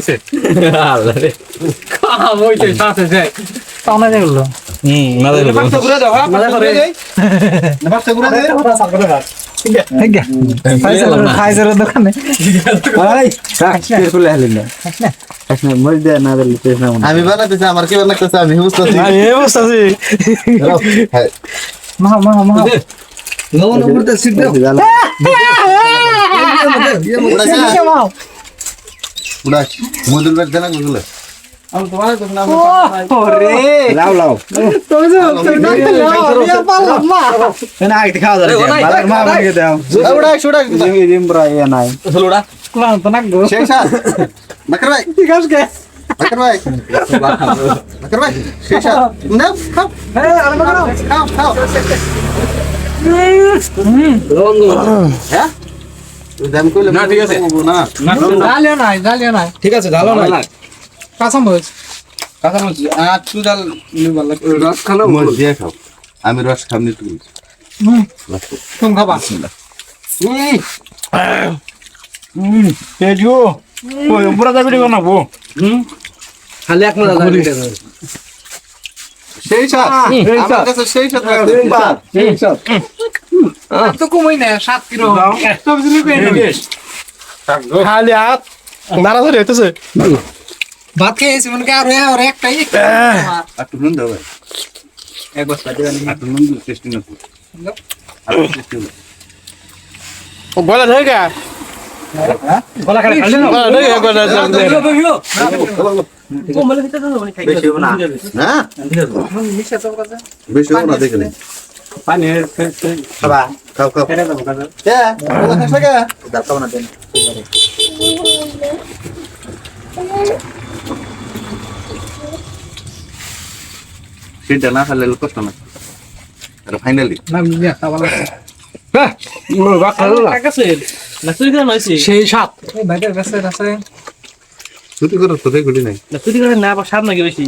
হইছে আল্লাহ রে কাম হইছে সাথে যায় পাওনা যায় বললো না দেব বাচ্চা ঘুরে দাও হ্যাঁ বাচ্চা ঘুরে দেই বাচ্চা ঘুরে দে ঠিক আছে ফাইজার দোকানে ভাই রাখতে খুলে হলেন না আসলে মরে দেয় না দিলে তেজ না আমি বানাতেছি আমার কি বানাতেছে আমি বুঝতেছি এই বসতাছি হ্যাঁ মা মা মা নন উপরতে সিট দাও উড়া মধুর ব্যাগ দেনা গুলো আমি তোমার তো নাম ওরে লাও লাও তুমি যে ইয়া পারলাম না না আইতে খাওয়া দাও বালার মা বানিয়ে দাও উড়া উড়া জিমি জিমরা ইয়া নাই হলোড়া কোন তো না গো শেষ নাকর ভাই ঠিক আছে নাকর ভাই শেষ না খাও আরে বাবা খাও খাও হ্যাঁ দাম কইলে না, ঠিক আছে। না জালিও নাই ঠিক আছে ঢালো না কাঁচা মরিচ কথা বলছি আর তুই ডাল নিবার লাগে রস খাও মজ দিয়ে খাও আমি রস খামনি তুমি তুমি খাবা তেজু ওই পুরা দাবি বানাবো খালি এক মজা লাগে সেই সাত আমার কাছে সেই সাত তো কমই না 7 কিলো সবজি নিয়ে খালি হাত নারা ধরে হইতেছে ভাত খেয়েছি মনে কি আর একটাই একটু নুন দাও ভাই এক বস্তা দিবানি একটু নুন দিলে টেস্টি না পুরো টেস্টি না ও গলা ধরে গা গলা খালি খালি গলা ধরে গলা বেশি হবে না না মিশা তো কথা বেশি হবে না দেখলে পানি খাবা খাও খাও ফেরে দেবো কাজে হ্যাঁ বলা খাস না দাও খাবো না দেন সেটা না খালে কষ্ট না আর ফাইনালি না নিয়া খাওয়া লাগছে সেই সাত এই ভাইটার কাছে আছে ছুটি করো তো দেখলি নাই না তুই করে না আবার সামনে গিয়ে বেশি